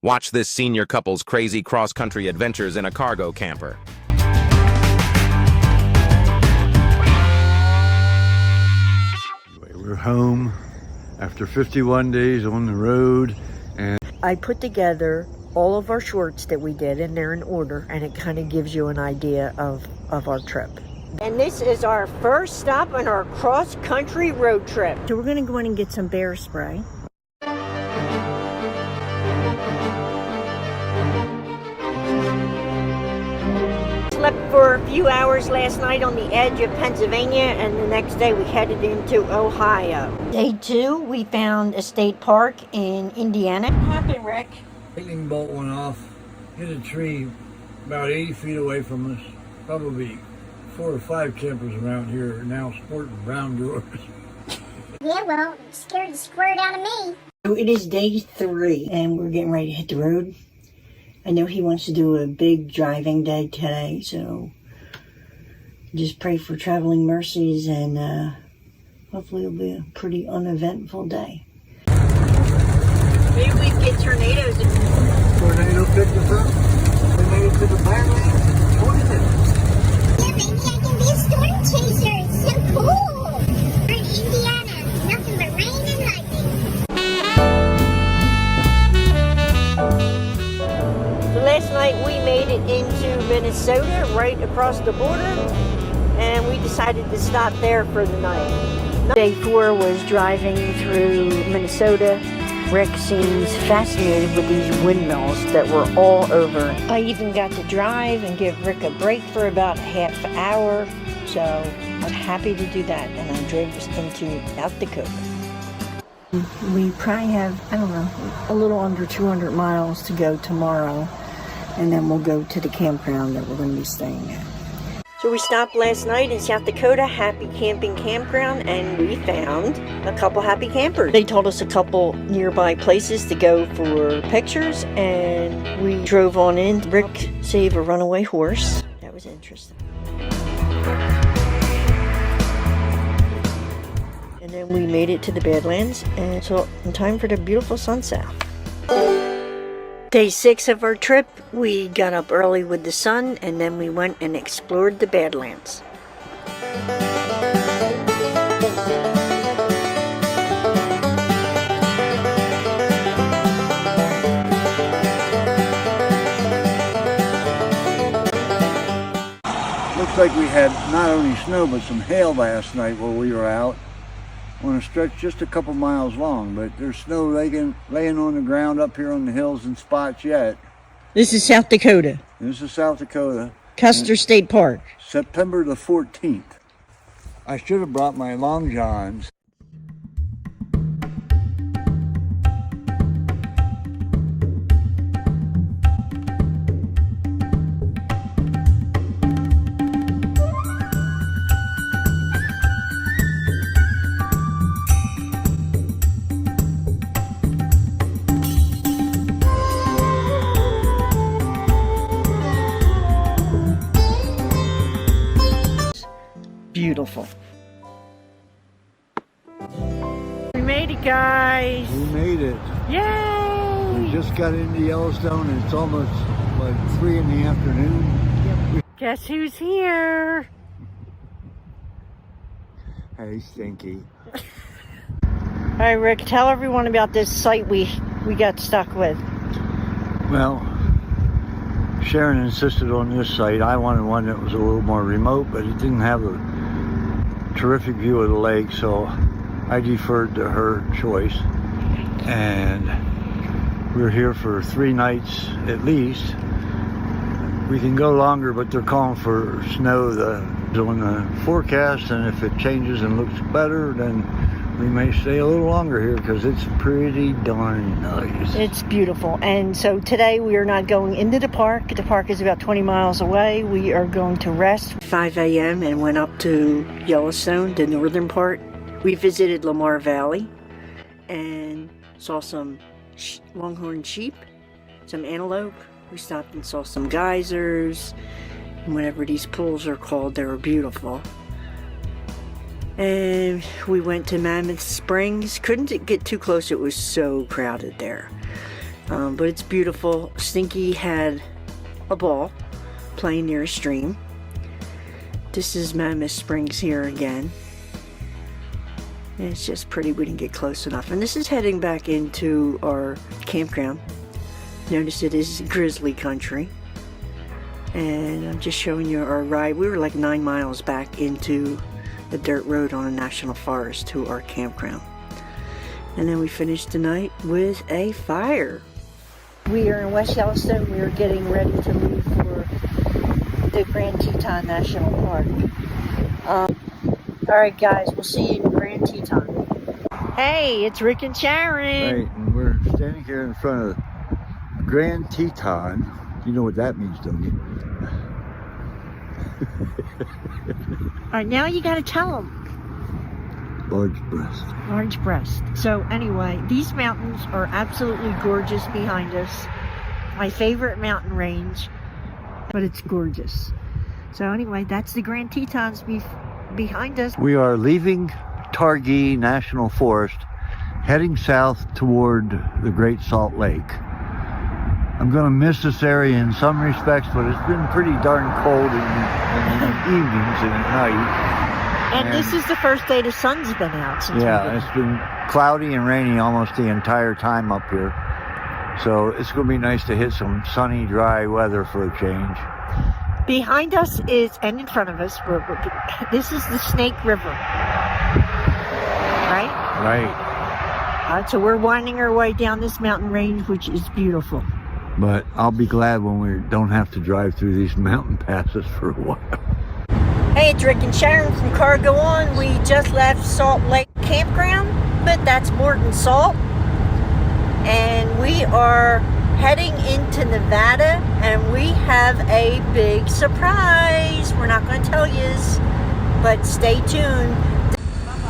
Watch this senior couple's crazy cross-country adventures in a cargo camper. We're home after 51 days on the road, and I put together all of our shorts that we did, and they're in order, and it kind of gives you an idea of our trip. And this is our first stop on our cross-country road trip. So we're going to go in and get some bear spray. Slept for a few hours last night on the edge of Pennsylvania, and the next day we headed into Ohio. Day 2, we found a state park in Indiana. What happened, Rick? lightning bolt went off, hit a tree about 80 feet away from us. Probably 4 or 5 campers around here are now sporting brown doors. Yeah, well, it scared the squirt out of me. So it is day 3, and we're getting ready to hit the road. I know he wants to do a big driving day today, so just pray for traveling mercies, and hopefully it'll be a pretty uneventful day. Maybe we get tornadoes. Tornado picked us up. We made it to the Badlands in 20 minutes. Yeah, maybe I can be a storm chaser. It's so cool. We're in Indiana. Nothing but rain and lightning. So last night we made it into Minnesota, right across the border, and we decided to stop there for the night. Day 4 was driving through Minnesota. Rick seems fascinated with these windmills that were all over. I even got to drive and give Rick a break for about half an hour, so I'm happy to do that, and I drove us into South Dakota. We probably have, I don't know, a little under 200 miles to go tomorrow, and then we'll go to the campground that we're going to be staying at. So we stopped last night in South Dakota, Happy Camping Campground, and we found a couple happy campers. They told us a couple nearby places to go for pictures, and we drove on in. Rick saved a runaway horse. That was interesting. And then we made it to the Badlands, and so in time for the beautiful sunset. Day 6 of our trip, we got up early with the sun, and then we went and explored the Badlands. Looks like we had not only snow but some hail last night while we were out on a stretch just a couple miles long, but there's snow laying on the ground up here on the hills in spots yet. This is South Dakota. This is South Dakota. Custer State Park. September the 14th. I should have brought my long johns. Beautiful. We made it, guys. We made it. Yay! We just got into Yellowstone and it's almost like 3 in the afternoon. Guess who's here? Hey, Stinky. All right, Rick, tell everyone about this site we got stuck with. Well, Sharon insisted on this site. I wanted one that was a little more remote, but it didn't have a terrific view of the lake, so I deferred to her choice. And we're here for 3 nights at least. We can go longer, but they're calling for snow on the forecast, and if it changes and looks better, then we may stay a little longer here because it's pretty darn nice. It's beautiful. And so today we are not going into the park. The park is about 20 miles away. We are going to rest. 5 a.m. and went up to Yellowstone, the northern part. We visited Lamar Valley and saw some longhorn sheep, some antelope. We stopped and saw some geysers, and whatever these pools are called. They were beautiful. And we went to Mammoth Springs. Couldn't get too close, it was so crowded there. but it's beautiful. Stinky had a ball playing near a stream. This is Mammoth Springs here again. And it's just pretty. We didn't get close enough. And this is heading back into our campground. Notice it is grizzly country. And I'm just showing you our ride. We were like 9 miles back into the dirt road on a national forest to our campground. And then we finished the night with a fire. We are in West Yellowstone. We are getting ready to leave for the Grand Teton National Park. Alright guys, we'll see you in Grand Teton. Hey, it's Rick and Sharon. Right, and we're standing here in front of Grand Teton. You know what that means, don't you? Alright, now you gotta tell them. Large breast. Large breast. So anyway, these mountains are absolutely gorgeous behind us. My favorite mountain range, but it's gorgeous. So anyway, that's the Grand Tetons behind us. We are leaving Targhee National Forest, heading south toward the Great Salt Lake. I'm going to miss this area in some respects, but it's been pretty darn cold in the evenings and at night. And this is the first day the sun's been out since it's been cloudy and rainy almost the entire time up here. So it's going to be nice to hit some sunny, dry weather for a change. Behind us is, and in front of us, this is the Snake River. Right? Right. So we're winding our way down this mountain range, which is beautiful. But I'll be glad when we don't have to drive through these mountain passes for a while. Hey, it's Rick and Sharon from Cargo On. We just left Salt Lake Campground, but that's Morton Salt. And we are heading into Nevada, and we have a big surprise. We're not going to tell yous, but stay tuned.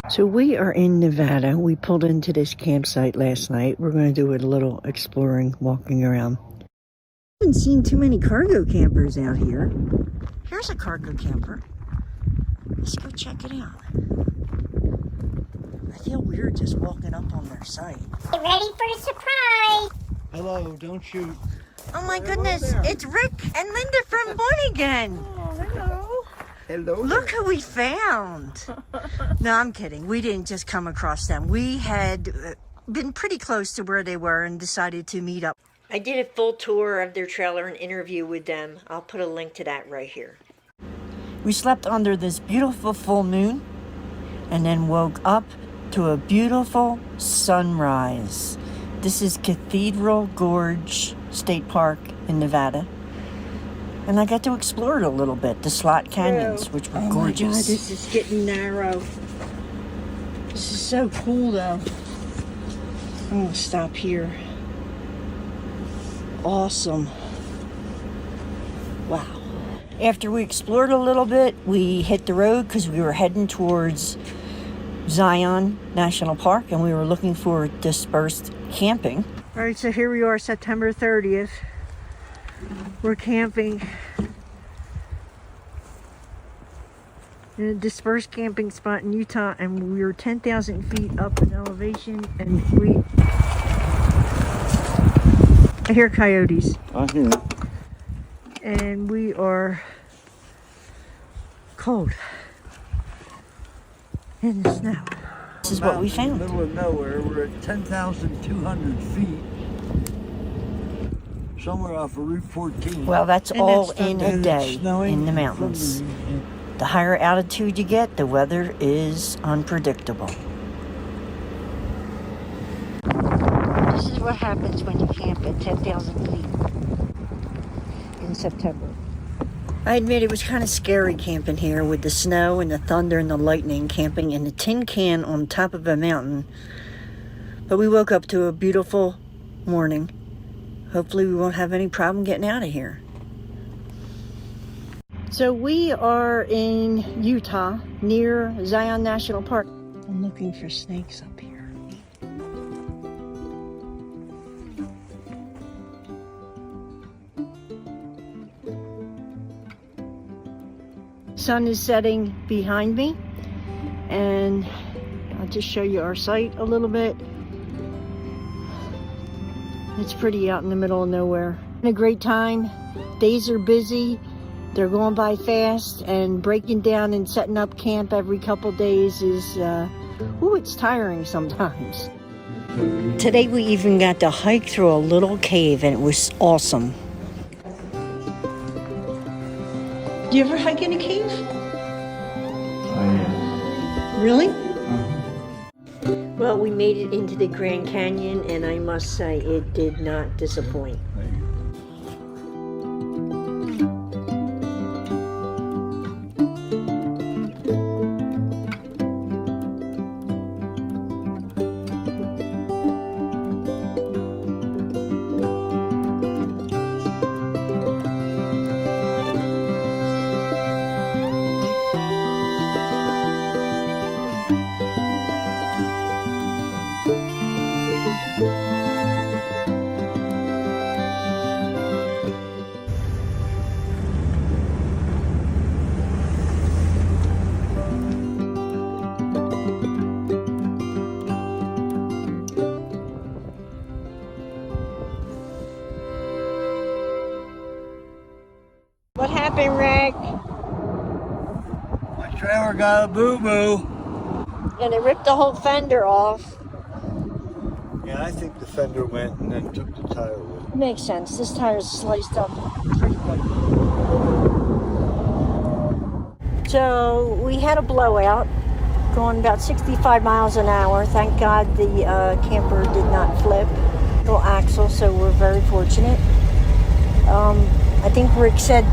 So we are in Nevada. We pulled into this campsite last night. We're going to do a little exploring, walking around. I haven't seen too many cargo campers out here. Here's a cargo camper. Let's go check it out. I feel weird just walking up on their site. Get ready for a surprise. Hello, don't shoot. Oh my goodness, it's Rick and Linda from Born Again. Oh, hello. Hello. Look who we found. No, I'm kidding. We didn't just come across them. We had been pretty close to where they were and decided to meet up. I did a full tour of their trailer and interview with them. I'll put a link to that right here. We slept under this beautiful full moon and then woke up to a beautiful sunrise. This is Cathedral Gorge State Park in Nevada. And I got to explore it a little bit, the slot canyons, which were gorgeous. Oh my God, this is getting narrow. This is so cool though. I'm gonna stop here. Awesome. Wow. After we explored a little bit, we hit the road because we were heading towards Zion National Park and we were looking for dispersed camping. All right, so here we are, September 30th. We're camping in a dispersed camping spot in Utah, and we were 10,000 feet up in elevation, and I hear coyotes. I hear it. And we are cold in the snow. This is what we found. In the middle of nowhere, we're at 10,200 feet. Somewhere off of Route 14. Well, that's all in a day in the mountains. The higher altitude you get, the weather is unpredictable. This is what happens when you camp at 10,000 feet in September. I admit it was kind of scary camping here with the snow and the thunder and the lightning, camping in a tin can on top of a mountain. But we woke up to a beautiful morning. Hopefully we won't have any problem getting out of here. So we are in Utah near Zion National Park. I'm looking for snakes up here. Sun is setting behind me, and I'll just show you our site a little bit. It's pretty out in the middle of nowhere. A great time. Days are busy. They're going by fast, and breaking down and setting up camp every couple days is, it's tiring sometimes. Today we even got to hike through a little cave, and it was awesome. Do you ever hike in a cave? Really? Well, we made it into the Grand Canyon, and I must say it did not disappoint. What happened, Rick? My trailer got a boo-boo. And it ripped the whole fender off. Yeah, I think the fender went and then took the tire with it. Makes sense. This tire's sliced up pretty good. So we had a blowout going about 65 miles an hour. Thank God the camper did not flip. Little axle, so we're very fortunate. I think Rick said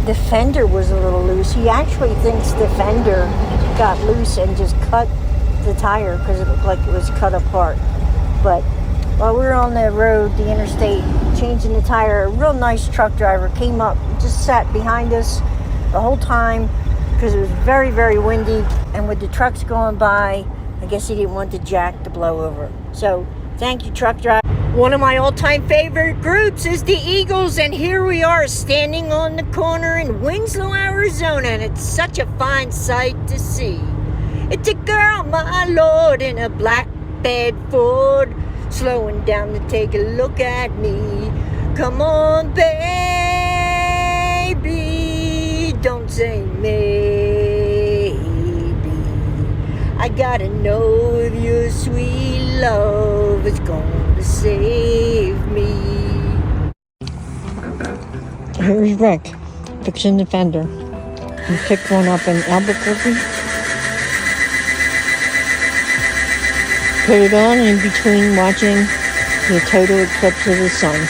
the fender was a little loose. He actually thinks the fender got loose and just cut the tire because it looked like it was cut apart. But while we were on the road, the interstate, changing the tire, a real nice truck driver came up, just sat behind us the whole time because it was very, very windy. And with the trucks going by, I guess he didn't want the jack to blow over. So thank you, truck driver. One of my all-time favorite groups is the Eagles, and here we are standing on the corner in Winslow, Arizona, and it's such a fine sight to see. It's a girl, my lord, in a black bed Ford, slowing down to take a look at me. Come on, baby, don't say maybe. I gotta know if your sweet love is gonna save me. Here's Rick fixing the fender. He picked one up in Albuquerque. Put it on in between watching the total eclipse of the sun.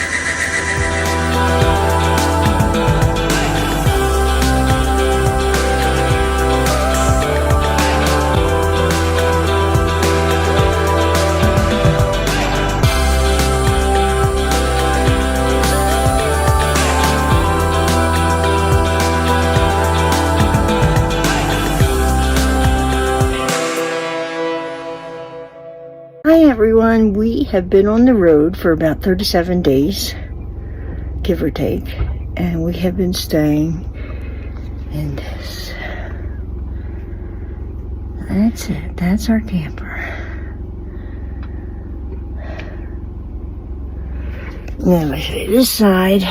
Hi everyone, we have been on the road for about 37 days, give or take, and we have been staying in this. That's it, that's our camper. Now let's see this side.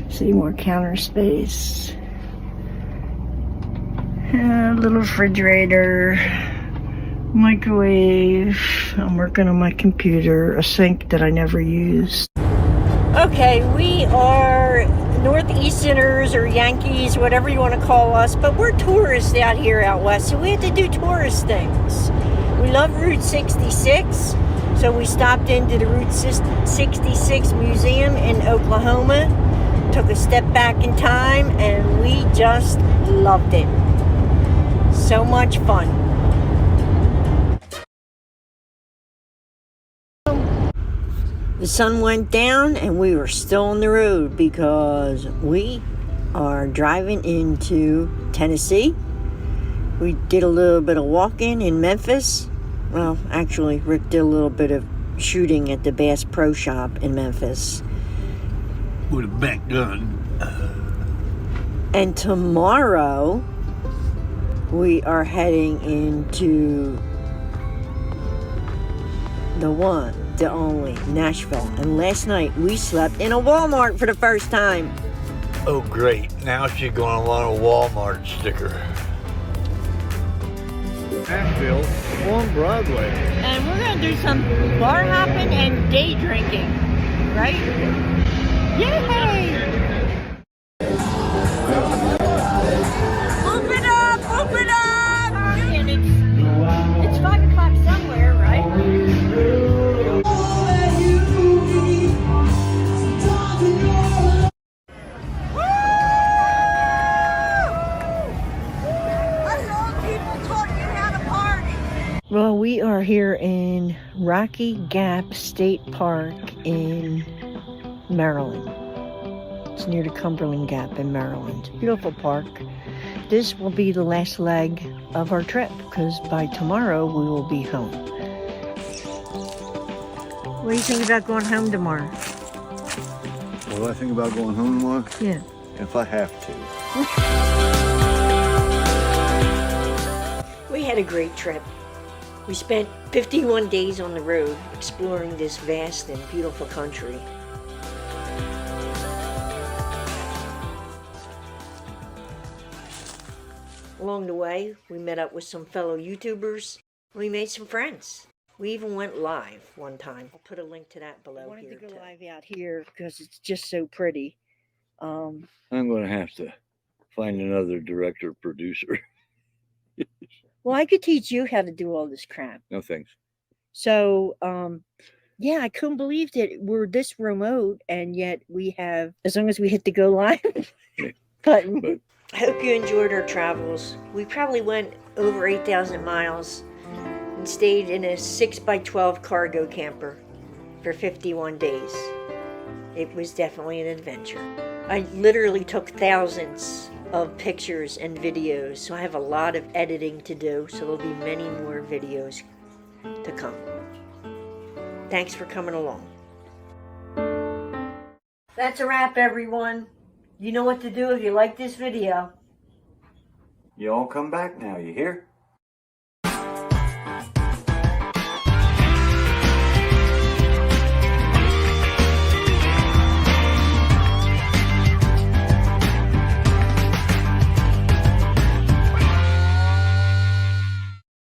See more counter space. A little refrigerator. Microwave. I'm working on my computer. A sink that I never use. Okay, we are Northeasterners or Yankees, whatever you want to call us, but we're tourists out here out west, so we have to do tourist things. We love Route 66, so we stopped into the Route 66 Museum in Oklahoma, took a step back in time, and we just loved it. So much fun. The sun went down and we were still on the road because we are driving into Tennessee. We did a little bit of walking in Memphis. Well, actually, Rick did a little bit of shooting at the Bass Pro Shop in Memphis. With a back gun. And tomorrow, we are heading into the one, the only, Nashville. And last night we slept in a Walmart for the first time. Oh, great. Now she's going to want a Walmart sticker. Nashville on Broadway. And we're going to do some bar hopping and day drinking, right? Yay! Open up! Open up! And it's 5 o'clock somewhere, right? Well, we are here in Rocky Gap State Park in Maryland. It's near the Cumberland Gap in Maryland. Beautiful park. This will be the last leg of our trip because by tomorrow we will be home. What do you think about going home tomorrow? What do I think about going home tomorrow? Yeah. If I have to. We had a great trip. We spent 51 days on the road exploring this vast and beautiful country. Along the way, we met up with some fellow YouTubers. We made some friends. We even went live one time. I'll put a link to that below. I wanted to go live out here because it's just so pretty. I'm going to have to find another director producer. Well, I could teach you how to do all this crap. No thanks. So, yeah, I couldn't believe that we're this remote and yet we have, as long as we hit the go live button. But I hope you enjoyed our travels. We probably went over 8,000 miles and stayed in a 6x12 cargo camper for 51 days. It was definitely an adventure. I literally took thousands of pictures and videos, so I have a lot of editing to do, so there'll be many more videos to come. Thanks for coming along. That's a wrap, everyone. You know what to do if you like this video. you all come back now, you hear?